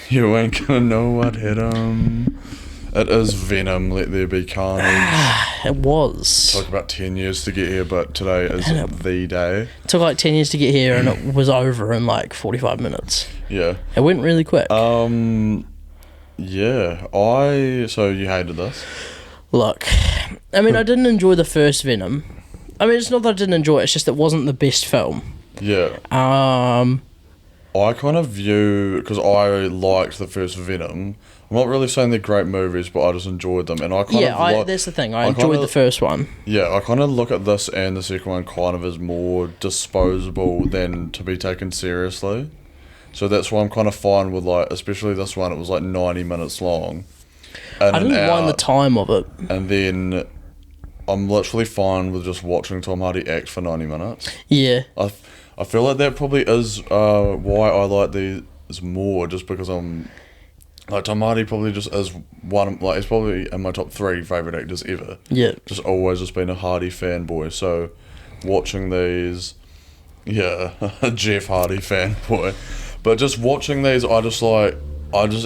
You ain't gonna know what hit 'em. It is Venom, Let There Be Carnage. It was. Took about 10 years to get here, but today is the day. It took like 10 years to get here and it was over in like 45 minutes. Yeah. It went really quick. Yeah. So you hated this? Look, I mean, I didn't enjoy the first Venom. I mean, it's not that I didn't enjoy it, it's just it wasn't the best film. Yeah. I kind of view, because I liked the first Venom. I'm not really saying they're great movies, but I just enjoyed them, and I kind of that's the thing. I enjoyed the first one. Yeah, I kind of look at this and the second one kind of as more disposable than to be taken seriously. So that's why I'm kind of fine with, like, especially this one. It was like 90 minutes long. I didn't mind the time of it. And then I'm literally fine with just watching Tom Hardy act for 90 minutes. Yeah. I feel like that probably is why I like these more, just because I'm like, Tom Hardy probably just is one, like, he's probably in my top 3 favourite actors ever. Yeah. Just always just been a Hardy fanboy. So watching these, yeah, a Jeff Hardy fanboy. But just watching these, I just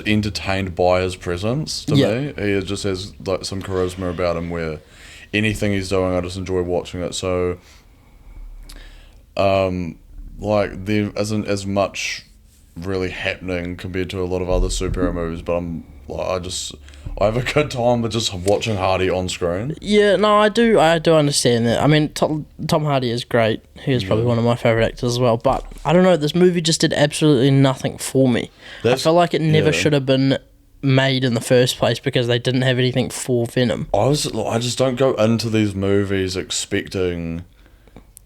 entertained by his presence to me. He just has like some charisma about him where anything he's doing, I just enjoy watching it. So like, there isn't as much really happening compared to a lot of other superhero movies, but I have a good time with just watching Hardy on screen. Yeah, no, I do understand that. I mean, Tom Hardy is great. He is probably one of my favourite actors as well, but I don't know, this movie just did absolutely nothing for me. I feel like it never should have been made in the first place because they didn't have anything for Venom. I just don't go into these movies expecting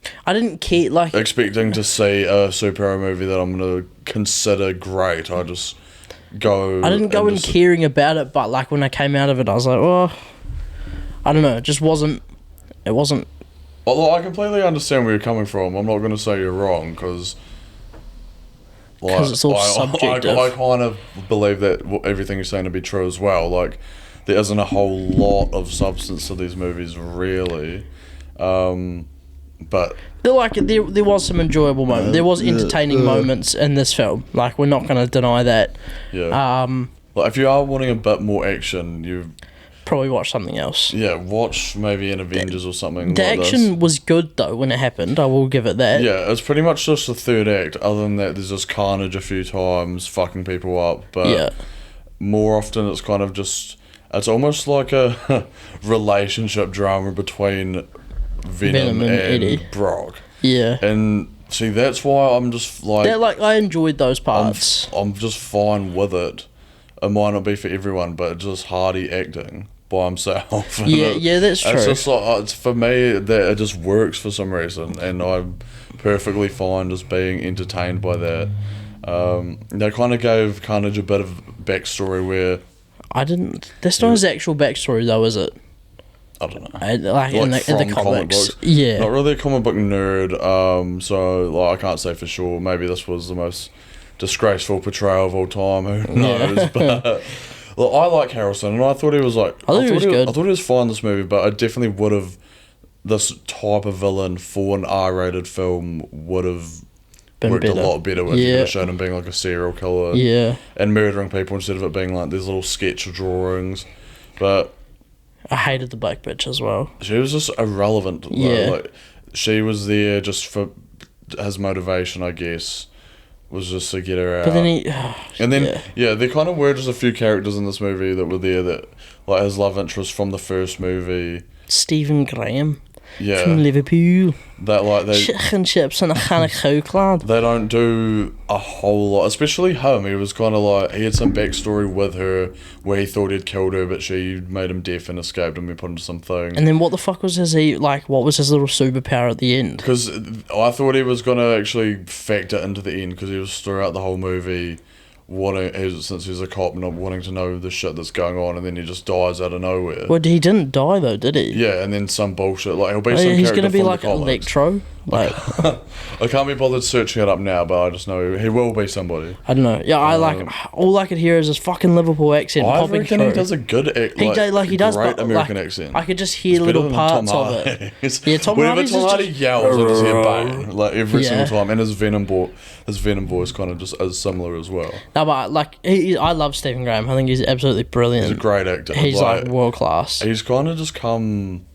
to see a superhero movie that I'm going to consider great. I just go... I didn't go in caring about it, but like when I came out of it, I was like, oh, I don't know, it just wasn't... It wasn't... Although I completely understand where you're coming from. I'm not going to say you're wrong, because... Because it's all subjective. I kind of believe that everything you're saying to be true as well. Like, there isn't a whole lot of substance to these movies, really. But there was some enjoyable moments. There was entertaining moments in this film. Like, we're not going to deny that. Yeah. Like, if you are wanting a bit more action, you probably watch something else. Yeah, watch maybe an Avengers or something. The action was good though when it happened. I will give it that. Yeah, it's pretty much just the third act. Other than that, there's just Carnage a few times, fucking people up. But more often, it's kind of just... It's almost like a relationship drama between Venom and Eddie. Brock. Yeah. And see, that's why I'm just like... I enjoyed those parts. I'm just fine with it. It might not be for everyone, but it's just Hardy acting by himself. Yeah, that's true. It's just like, it's, for me, that it just works for some reason, and I'm perfectly fine just being entertained by that. They kind of gave Carnage a bit of backstory where... That's not his actual backstory though, is it? I don't know. In the comics. Yeah. Not really a comic book nerd, so like, I can't say for sure. Maybe this was the most disgraceful portrayal of all time, who knows? But look, I like Harrelson, and I thought he was like... I thought he was fine in this movie, but I definitely would have... This type of villain for an R-rated film would have worked a lot better if you could have shown him being like a serial killer and murdering people instead of it being like these little sketch drawings. But I hated the black bitch as well. she was just irrelevant. Like, she was there just for his motivation, I guess, was just to get her out. But then there kind of were just a few characters in this movie that were there that, like, his love interest from the first movie, Stephen Graham. From Liverpool. That, like, chicken chips and a can of Coke, lad. They don't do a whole lot, especially him. He was kind of like, he had some backstory with her where he thought he'd killed her, but she made him deaf and escaped, and we put him to something. And then what the fuck was what was his little superpower at the end? Because I thought he was going to actually factor into the end, because he was throughout the whole movie since he's a cop, not wanting to know the shit that's going on, and then he just dies out of nowhere. Well, he didn't die though, did he? Yeah, and then some bullshit, like, he'll be some he's character gonna be from like the comics. Electro. Like, I can't be bothered searching it up now, but I just know he will be somebody. I don't know. Yeah, all I could hear is his fucking Liverpool accent I popping reckon through. he does a good He does, great but American like, accent. I could just hear It's little better than parts Tom of Hardy. it. Yeah, Tom Whenever Hardy's Tom Hardy just yells, I just hear bang, like every single time. And his Venom voice kind of just is similar as well. No, but like I love Stephen Graham. I think he's absolutely brilliant. He's a great actor. He's like world class. He's kind of just come.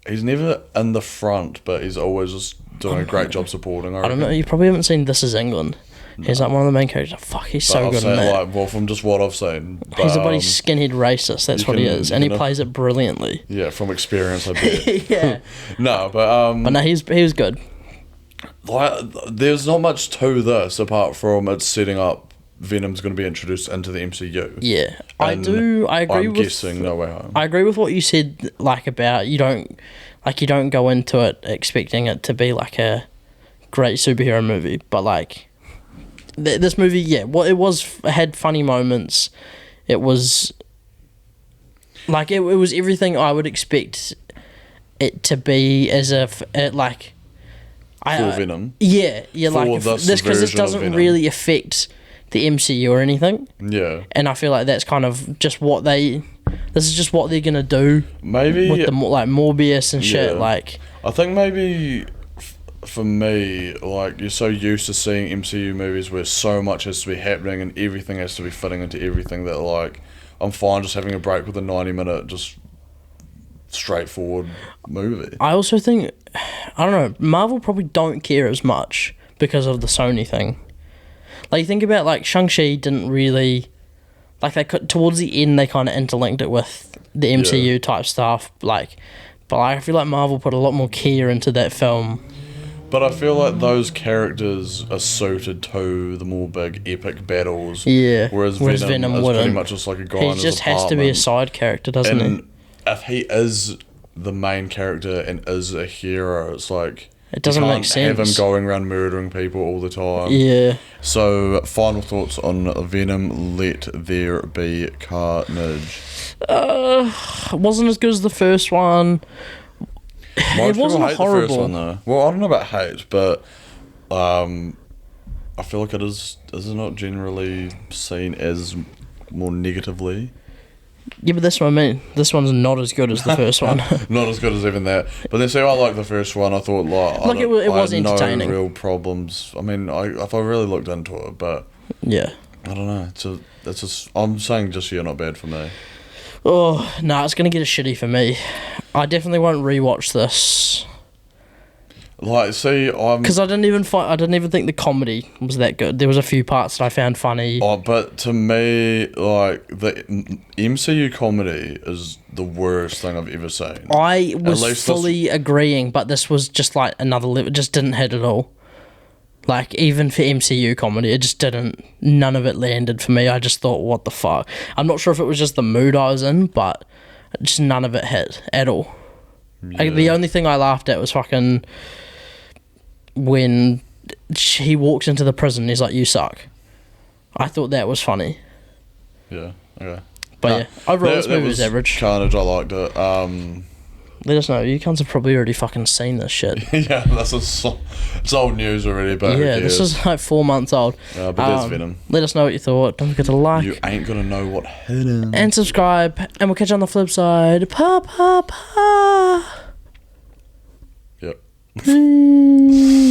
He's never in the front, but he's always just doing a great job supporting. I don't know. You probably haven't seen This Is England. No. He's like one of the main characters. Fuck, he's so good in that. Well, from just what I've seen, he's a bloody skinhead racist. That's what he is, and he plays it brilliantly. Yeah, from experience, I bet. Yeah. No, but no, he was good. Like, there's not much to this apart from it's setting up Venom's going to be introduced into the MCU. Yeah, I agree. I'm guessing No Way Home. I agree with what you said, like about you don't go into it expecting it to be like a great superhero movie, but like this movie, yeah, well, it had funny moments. It was like it was everything I would expect it to be, as if it like. For Venom. Yeah, like this because this doesn't really affect the MCU or anything. Yeah, and I feel like that's kind of just what this is just what they're gonna do. Maybe with the like Morbius and shit. Like, I think maybe for me, like you're so used to seeing MCU movies where so much has to be happening and everything has to be fitting into everything that like I'm fine just having a break with a 90-minute just straightforward movie. I also think, I don't know, Marvel probably don't care as much because of the Sony thing. Like, you think about, like, Shang-Chi didn't really, like, they could, towards the end they kind of interlinked it with the MCU type stuff, like, but I feel like Marvel put a lot more care into that film. But I feel like those characters are suited to the more big epic battles. Yeah. Whereas Venom is pretty much just like a guy in his apartment. He just has to be a side character, doesn't he? If he is the main character and is a hero, it's like it doesn't make sense. Have him going around murdering people all the time. Yeah. So, final thoughts on Venom: Let There Be Carnage. Wasn't as good as the first one. Most it wasn't hate horrible. The first one, though. Well, I don't know about hate, but I feel like it is it not generally seen as more negatively. Yeah, but that's what I mean. This one's not as good as the first one. Not as good as even that. But then, see, I like the first one. I thought, like, it was entertaining. No real problems. I mean, if I really looked into it, but yeah, I don't know. It's just I'm saying just not bad for me. Oh no, it's gonna get a shitty for me. I definitely won't rewatch this. Like, see, because I didn't even think the comedy was that good. There was a few parts that I found funny. Oh, but to me, like, the MCU comedy is the worst thing I've ever seen. I was fully agreeing, but this was just like another level. It just didn't hit at all. Like, even for MCU comedy, it just didn't. None of it landed for me. I just thought, what the fuck? I'm not sure if it was just the mood I was in, but just none of it hit at all. Yeah. Like, the only thing I laughed at was fucking when he walks into the prison, he's like, "You suck." I thought that was funny. Yeah, okay. But yeah, overall this movie was average. Carnage, I liked it. Let us know. You cunts have probably already fucking seen this shit. Yeah, it's old news already, but yeah, this is like 4 months old. But that's Venom. Let us know what you thought. Don't forget to like. You ain't gonna know what hit him. And subscribe, and we'll catch you on the flip side. Pa pa pa. Yep. Peace.